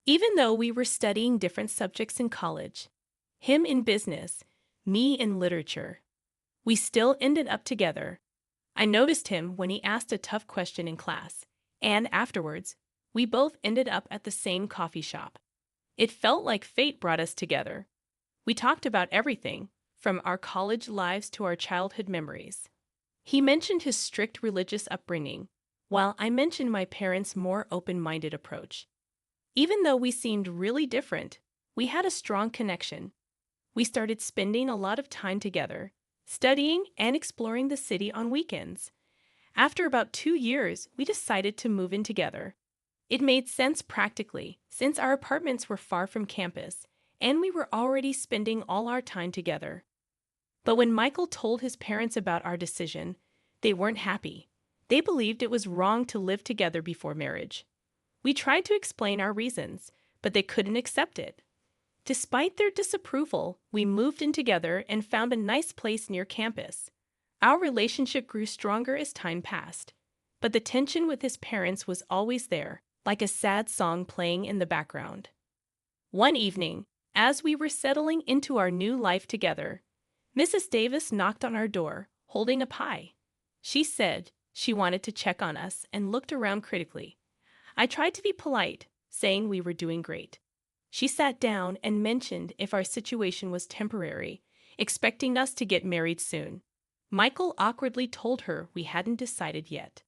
Even though we were studying different subjects in college, him in business, me in literature, we still ended up together. I noticed him when he asked a tough question in class, and afterwards, we both ended up at the same coffee shop. It felt like fate brought us together. We talked about everything, from our college lives to our childhood memories. He mentioned his strict religious upbringing, while I mentioned my parents' more open-minded approach. Even though we seemed really different, we had a strong connection. We started spending a lot of time together, studying and exploring the city on weekends. After about 2 years, we decided to move in together. It made sense practically, since our apartments were far from campus, and we were already spending all our time together. But when Michael told his parents about our decision, they weren't happy. They believed it was wrong to live together before marriage. We tried to explain our reasons, but they couldn't accept it. Despite their disapproval, we moved in together and found a nice place near campus. Our relationship grew stronger as time passed, but the tension with his parents was always there, like a sad song playing in the background. One evening, as we were settling into our new life together, Mrs. Davis knocked on our door, holding a pie. She said she wanted to check on us and looked around critically. I tried to be polite, saying we were doing great. She sat down and mentioned if our situation was temporary, expecting us to get married soon. Michael awkwardly told her we hadn't decided yet.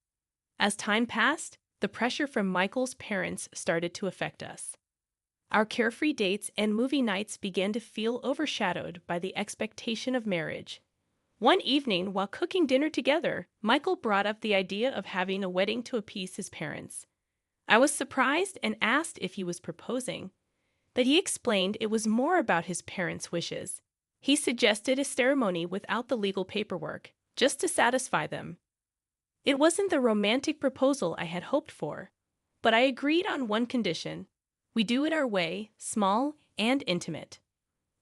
As time passed, the pressure from Michael's parents started to affect us. Our carefree dates and movie nights began to feel overshadowed by the expectation of marriage. One evening, while cooking dinner together, Michael brought up the idea of having a wedding to appease his parents. I was surprised and asked if he was proposing, but he explained it was more about his parents' wishes. He suggested a ceremony without the legal paperwork, just to satisfy them. It wasn't the romantic proposal I had hoped for, but I agreed on one condition. We do it our way, small and intimate.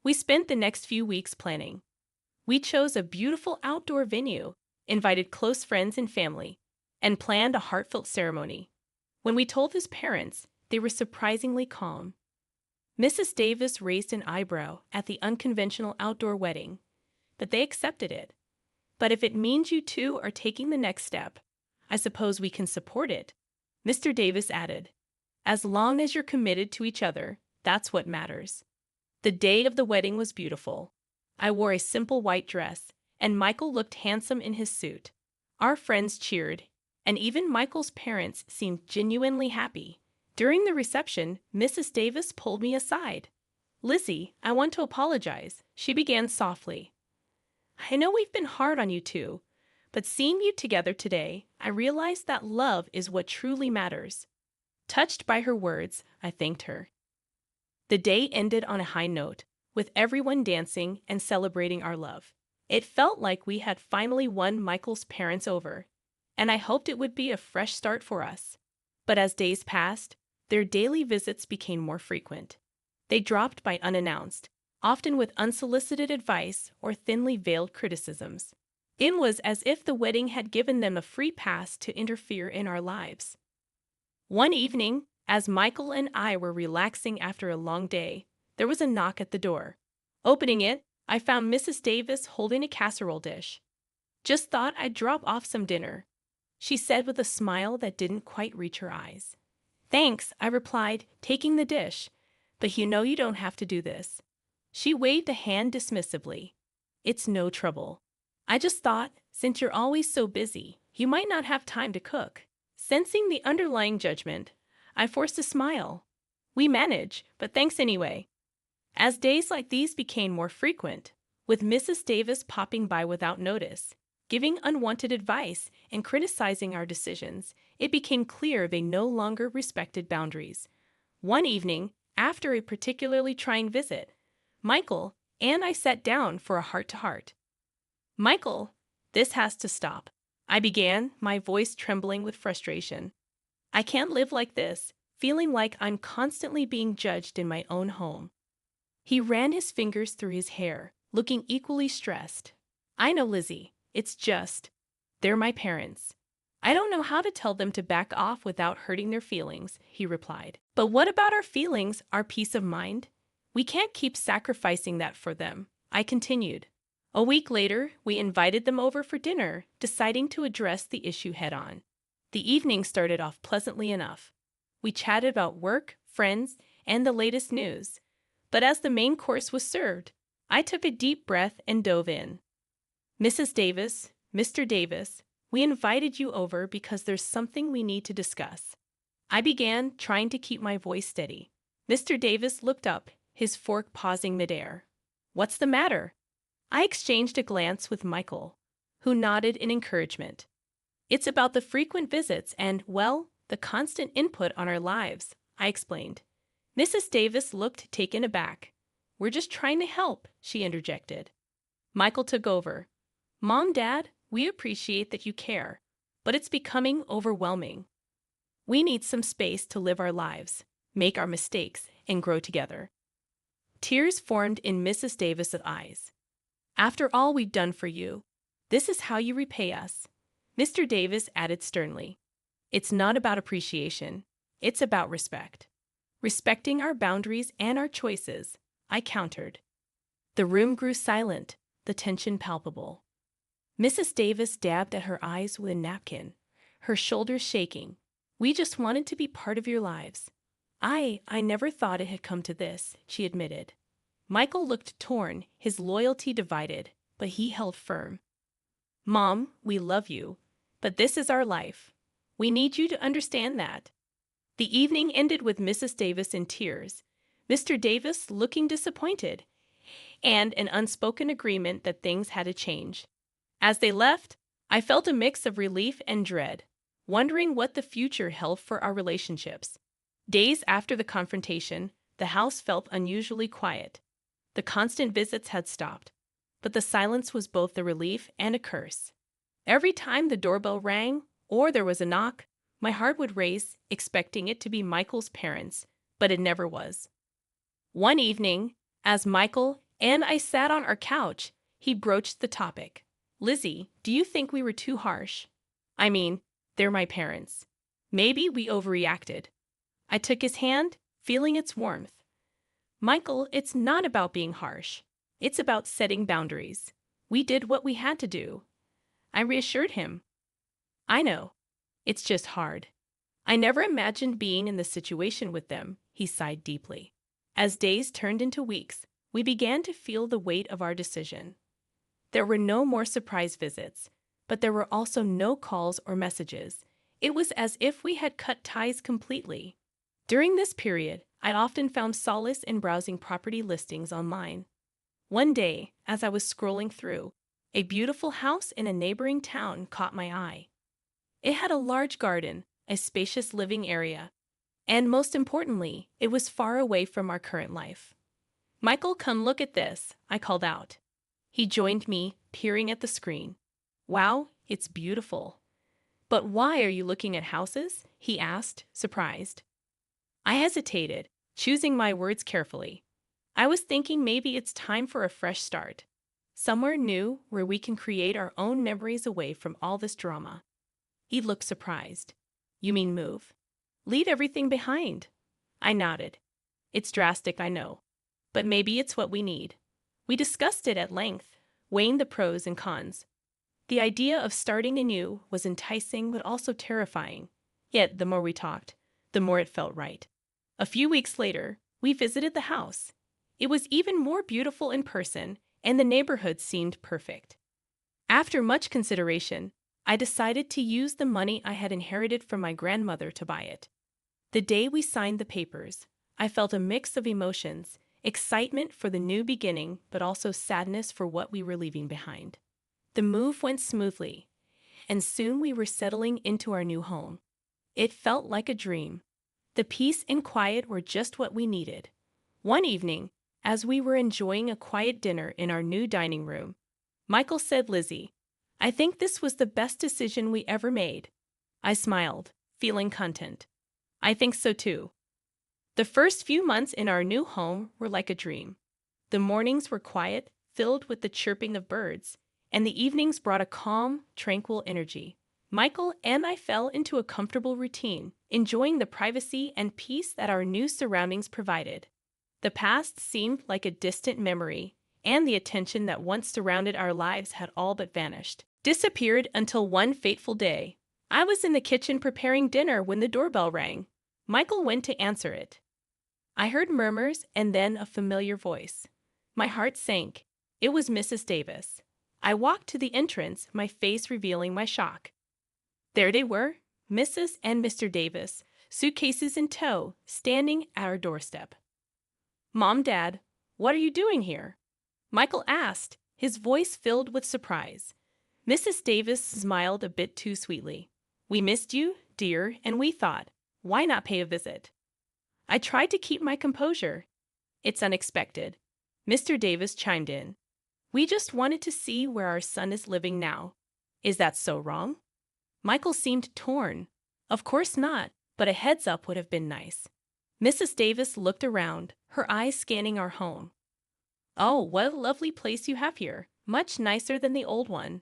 We spent the next few weeks planning. We chose a beautiful outdoor venue, invited close friends and family, and planned a heartfelt ceremony. When we told his parents, they were surprisingly calm. Mrs. Davis raised an eyebrow at the unconventional outdoor wedding, but they accepted it. But if it means you two are taking the next step, I suppose we can support it, Mr. Davis added. As long as you're committed to each other, that's what matters. The day of the wedding was beautiful. I wore a simple white dress, and Michael looked handsome in his suit. Our friends cheered, and even Michael's parents seemed genuinely happy. During the reception, Mrs. Davis pulled me aside. "Lizzie, I want to apologize," she began softly. "I know we've been hard on you two, but seeing you together today, I realized that love is what truly matters." Touched by her words, I thanked her. The day ended on a high note, with everyone dancing and celebrating our love. It felt like we had finally won Michael's parents over, and I hoped it would be a fresh start for us. But as days passed, their daily visits became more frequent. They dropped by unannounced, often with unsolicited advice or thinly veiled criticisms. It was as if the wedding had given them a free pass to interfere in our lives. One evening, as Michael and I were relaxing after a long day, there was a knock at the door. Opening it, I found Mrs. Davis holding a casserole dish. "Just thought I'd drop off some dinner," she said with a smile that didn't quite reach her eyes. "Thanks," I replied, taking the dish, "but you know you don't have to do this." She waved a hand dismissively. "It's no trouble. I just thought, since you're always so busy, you might not have time to cook." Sensing the underlying judgment, I forced a smile. "We manage, but thanks anyway." As days like these became more frequent, with Mrs. Davis popping by without notice, giving unwanted advice and criticizing our decisions, it became clear they no longer respected boundaries. One evening, after a particularly trying visit, Michael and I sat down for a heart-to-heart. "Michael, this has to stop," I began, my voice trembling with frustration. "I can't live like this, feeling like I'm constantly being judged in my own home." He ran his fingers through his hair, looking equally stressed. "I know, Lizzie. It's just, they're my parents. I don't know how to tell them to back off without hurting their feelings, he replied. But what about our feelings, our peace of mind? We can't keep sacrificing that for them, I continued. A week later, we invited them over for dinner, deciding to address the issue head on. The evening started off pleasantly enough. We chatted about work, friends, and the latest news. But as the main course was served, I took a deep breath and dove in. Mrs. Davis, Mr. Davis, we invited you over because there's something we need to discuss. I began, trying to keep my voice steady. Mr. Davis looked up, his fork pausing midair. What's the matter? I exchanged a glance with Michael, who nodded in encouragement. It's about the frequent visits and, well, the constant input on our lives, I explained. Mrs. Davis looked taken aback. We're just trying to help, she interjected. Michael took over. Mom, Dad, we appreciate that you care, but it's becoming overwhelming. We need some space to live our lives, make our mistakes, and grow together. Tears formed in Mrs. Davis's eyes. After all we've done for you, this is how you repay us. Mr. Davis added sternly. It's not about appreciation. It's about respect. Respecting our boundaries and our choices, I countered. The room grew silent, the tension palpable. Mrs. Davis dabbed at her eyes with a napkin, her shoulders shaking. We just wanted to be part of your lives. I never thought it had come to this, she admitted. Michael looked torn, his loyalty divided, but he held firm. Mom, we love you, but this is our life. We need you to understand that. The evening ended with Mrs. Davis in tears, Mr. Davis looking disappointed, and an unspoken agreement that things had to change. As they left, I felt a mix of relief and dread, wondering what the future held for our relationships. Days after the confrontation, the house felt unusually quiet. The constant visits had stopped, but the silence was both a relief and a curse. Every time the doorbell rang or there was a knock, my heart would race, expecting it to be Michael's parents, but it never was. One evening, as Michael and I sat on our couch, he broached the topic. Lizzie, do you think we were too harsh? I mean, they're my parents. Maybe we overreacted. I took his hand, feeling its warmth. Michael, it's not about being harsh. It's about setting boundaries. We did what we had to do. I reassured him. I know. It's just hard. I never imagined being in this situation with them, he sighed deeply. As days turned into weeks, we began to feel the weight of our decision. There were no more surprise visits, but there were also no calls or messages. It was as if we had cut ties completely. During this period, I often found solace in browsing property listings online. One day, as I was scrolling through, a beautiful house in a neighboring town caught my eye. It had a large garden, a spacious living area, and most importantly, it was far away from our current life. Michael, come look at this, I called out. He joined me, peering at the screen. Wow, it's beautiful. But why are you looking at houses? He asked, surprised. I hesitated, choosing my words carefully. I was thinking maybe it's time for a fresh start. Somewhere new where we can create our own memories away from all this drama. He looked surprised. You mean move? Leave everything behind? I nodded. It's drastic, I know. But maybe it's what we need. We discussed it at length, weighing the pros and cons. The idea of starting anew was enticing but also terrifying. Yet the more we talked, the more it felt right. A few weeks later, we visited the house. It was even more beautiful in person, and the neighborhood seemed perfect. After much consideration, I decided to use the money I had inherited from my grandmother to buy it. The day we signed the papers, I felt a mix of emotions, excitement for the new beginning, but also sadness for what we were leaving behind. The move went smoothly, and soon we were settling into our new home. It felt like a dream. The peace and quiet were just what we needed. One evening, as we were enjoying a quiet dinner in our new dining room, Michael said, Lizzie, I think this was the best decision we ever made. I smiled, feeling content. I think so too. The first few months in our new home were like a dream. The mornings were quiet, filled with the chirping of birds, and the evenings brought a calm, tranquil energy. Michael and I fell into a comfortable routine, enjoying the privacy and peace that our new surroundings provided. The past seemed like a distant memory, and the attention that once surrounded our lives had all but vanished. Disappeared until one fateful day. I was in the kitchen preparing dinner when the doorbell rang. Michael went to answer it. I heard murmurs and then a familiar voice. My heart sank. It was Mrs. Davis. I walked to the entrance, my face revealing my shock. There they were, Mrs. and Mr. Davis, suitcases in tow, standing at our doorstep. "Mom, Dad, what are you doing here?" Michael asked, his voice filled with surprise. Mrs. Davis smiled a bit too sweetly. "We missed you, dear, and we thought, why not pay a visit?" I tried to keep my composure. "It's unexpected," Mr. Davis chimed in. "We just wanted to see where our son is living now. Is that so wrong?" Michael seemed torn. "Of course not, but a heads up would have been nice." Mrs. Davis looked around, her eyes scanning our home. "Oh, what a lovely place you have here. Much nicer than the old one."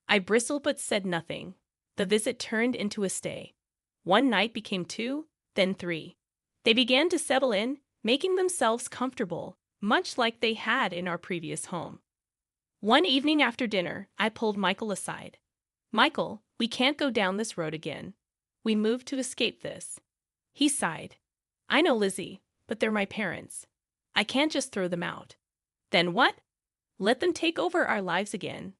I bristled but said nothing. The visit turned into a stay. One night became two, then three. They began to settle in, making themselves comfortable, much like they had in our previous home. One evening after dinner, I pulled Michael aside. "Michael, we can't go down this road again. We moved to escape this." He sighed. "I know, Lizzie, but they're my parents. I can't just throw them out." "Then what?" "Let them take over our lives again."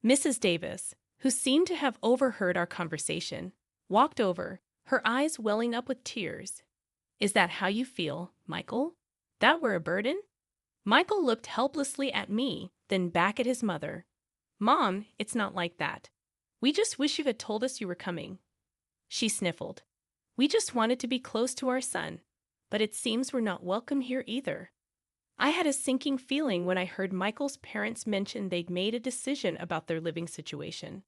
Mrs. Davis, who seemed to have overheard our conversation, walked over, her eyes welling up with tears. "Is that how you feel, Michael? That we're a burden?" Michael looked helplessly at me, then back at his mother. "Mom, it's not like that. We just wish you had told us you were coming." She sniffled. "We just wanted to be close to our son, but it seems we're not welcome here either." I had a sinking feeling when I heard Michael's parents mention they'd made a decision about their living situation.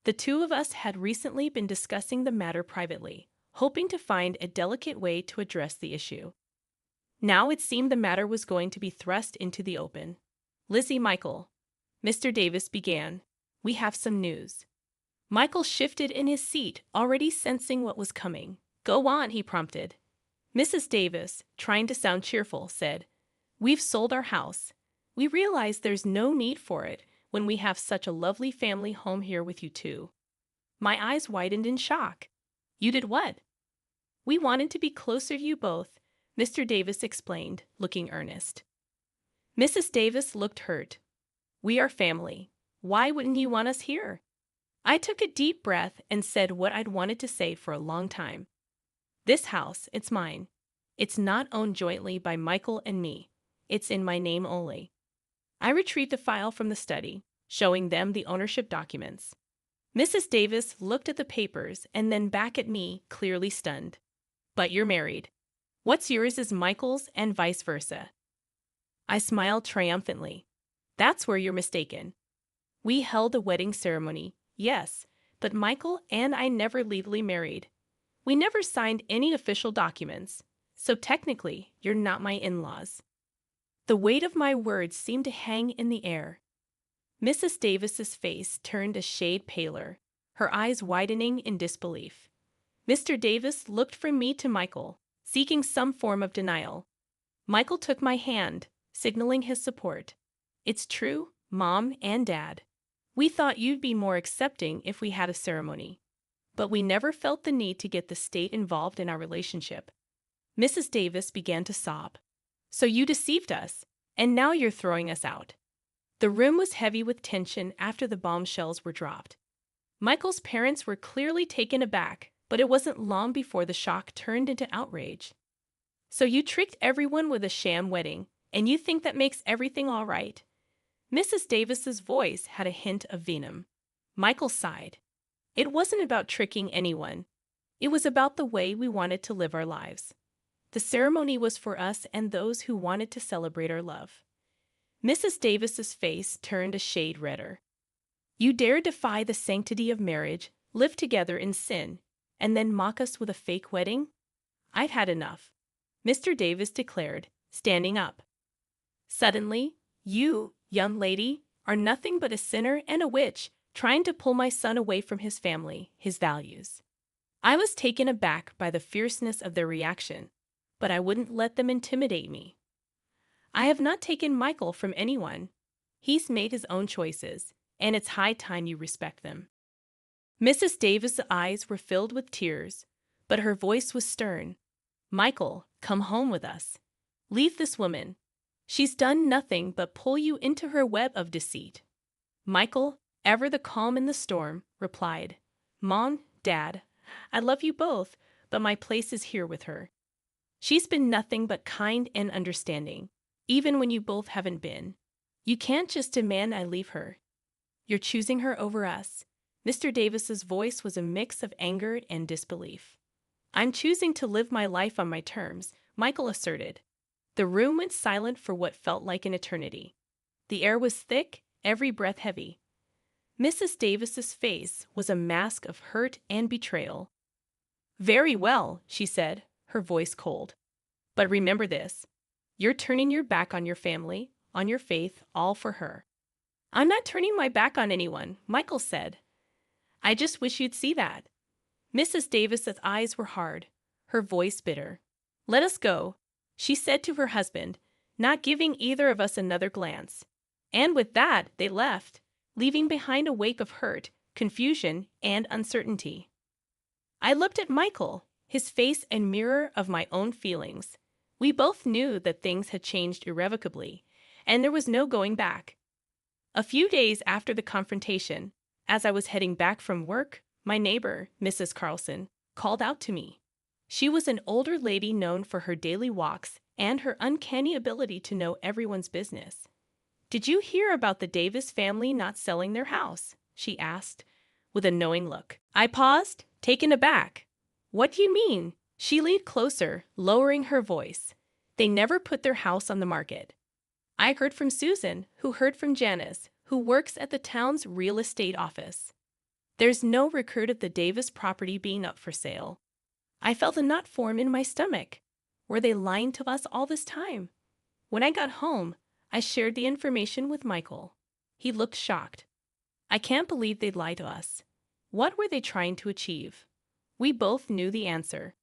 The two of us had recently been discussing the matter privately, hoping to find a delicate way to address the issue. Now it seemed the matter was going to be thrust into the open. "Lizzie, Michael," Mr. Davis began, "we have some news." Michael shifted in his seat, already sensing what was coming. "Go on," he prompted. Mrs. Davis, trying to sound cheerful, said, "We've sold our house. We realize there's no need for it when we have such a lovely family home here with you two." My eyes widened in shock. "You did what?" "We wanted to be closer to you both," Mr. Davis explained, looking earnest. Mrs. Davis looked hurt. "We are family. Why wouldn't you want us here?" I took a deep breath and said what I'd wanted to say for a long time. "This house, it's mine. It's not owned jointly by Michael and me. It's in my name only." I retrieved a file from the study, showing them the ownership documents. Mrs. Davis looked at the papers and then back at me, clearly stunned. "But you're married. What's yours is Michael's and vice versa." I smiled triumphantly. "That's where you're mistaken. We held a wedding ceremony, yes, but Michael and I never legally married. We never signed any official documents, so technically you're not my in-laws." The weight of my words seemed to hang in the air. Mrs. Davis's face turned a shade paler, her eyes widening in disbelief. Mr. Davis looked from me to Michael, seeking some form of denial. Michael took my hand, signaling his support. "It's true, Mom and Dad. We thought you'd be more accepting if we had a ceremony. But we never felt the need to get the state involved in our relationship." Mrs. Davis began to sob. "So you deceived us, and now you're throwing us out." The room was heavy with tension after the bombshells were dropped. Michael's parents were clearly taken aback, but it wasn't long before the shock turned into outrage. "So you tricked everyone with a sham wedding, and you think that makes everything all right?" Mrs. Davis's voice had a hint of venom. Michael sighed. "It wasn't about tricking anyone. It was about the way we wanted to live our lives. The ceremony was for us and those who wanted to celebrate our love." Mrs. Davis's face turned a shade redder. "You dare defy the sanctity of marriage, live together in sin, and then mock us with a fake wedding? I've had enough," Mr. Davis declared, standing up. "Suddenly, you, young lady, are nothing but a sinner and a witch, trying to pull my son away from his family, his values. I was taken aback by the fierceness of their reaction, but I wouldn't let them intimidate me. I have not taken Michael from anyone. He's made his own choices, and it's high time you respect them. Mrs. Davis' eyes were filled with tears, but her voice was stern. Michael, come home with us. Leave this woman. She's done nothing but pull you into her web of deceit. Michael, ever the calm in the storm, replied, Mom, Dad, I love you both, but my place is here with her. She's been nothing but kind and understanding, even when you both haven't been. You can't just demand I leave her. You're choosing her over us. Mr. Davis's voice was a mix of anger and disbelief. I'm choosing to live my life on my terms, Michael asserted. The room went silent for what felt like an eternity. The air was thick, every breath heavy. Mrs. Davis's face was a mask of hurt and betrayal. Very well, she said, her voice cold. But remember this. You're turning your back on your family, on your faith, all for her. I'm not turning my back on anyone, Michael said. I just wish you'd see that. Mrs. Davis's eyes were hard, her voice bitter. Let us go, she said to her husband, not giving either of us another glance. And with that, they left, leaving behind a wake of hurt, confusion, and uncertainty. I looked at Michael, his face a mirror of my own feelings. We both knew that things had changed irrevocably, and there was no going back. A few days after the confrontation, as I was heading back from work, my neighbor, Mrs. Carlson, called out to me. She was an older lady known for her daily walks and her uncanny ability to know everyone's business. Did you hear about the Davis family not selling their house? She asked, with a knowing look. I paused, taken aback. What do you mean? She leaned closer, lowering her voice. They never put their house on the market. I heard from Susan, who heard from Janice, who works at the town's real estate office. There's no record of the Davis property being up for sale. I felt a knot form in my stomach. Were they lying to us all this time? When I got home, I shared the information with Michael. He looked shocked. I can't believe they'd lie to us. What were they trying to achieve? We both knew the answer.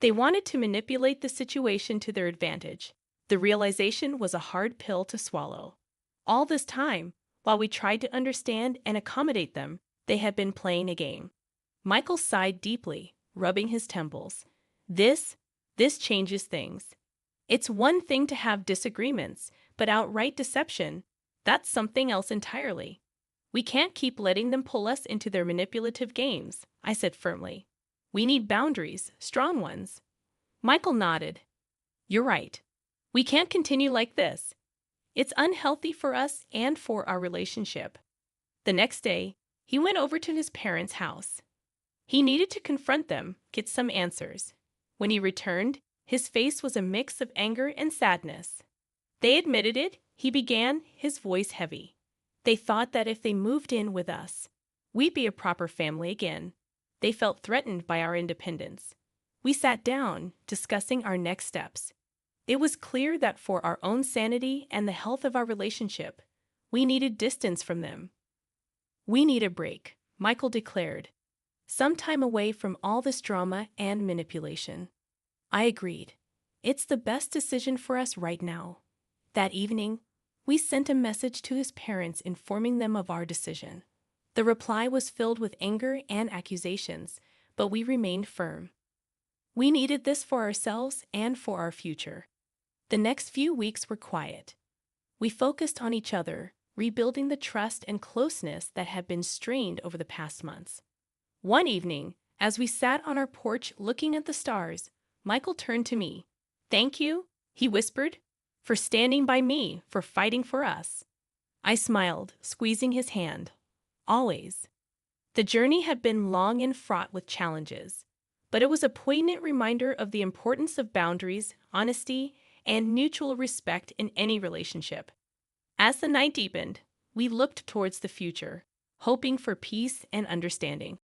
They wanted to manipulate the situation to their advantage. The realization was a hard pill to swallow. All this time, while we tried to understand and accommodate them, they had been playing a game. Michael sighed deeply, rubbing his temples. This changes things. It's one thing to have disagreements, but outright deception, that's something else entirely. We can't keep letting them pull us into their manipulative games, I said firmly. We need boundaries, strong ones. Michael nodded. You're right. We can't continue like this. It's unhealthy for us and for our relationship. The next day, he went over to his parents' house. He needed to confront them, get some answers. When he returned, his face was a mix of anger and sadness. They admitted it, he began, his voice heavy. They thought that if they moved in with us, we'd be a proper family again. They felt threatened by our independence. We sat down, discussing our next steps. It was clear that for our own sanity and the health of our relationship, we needed distance from them. We need a break, Michael declared. Some time away from all this drama and manipulation. I agreed. It's the best decision for us right now. That evening, we sent a message to his parents informing them of our decision. The reply was filled with anger and accusations, but we remained firm. We needed this for ourselves and for our future. The next few weeks were quiet. We focused on each other, rebuilding the trust and closeness that had been strained over the past months. One evening, as we sat on our porch looking at the stars, Michael turned to me. Thank you, he whispered, for standing by me, for fighting for us. I smiled, squeezing his hand. Always. The journey had been long and fraught with challenges, but it was a poignant reminder of the importance of boundaries, honesty, and mutual respect in any relationship. As the night deepened, we looked towards the future, hoping for peace and understanding.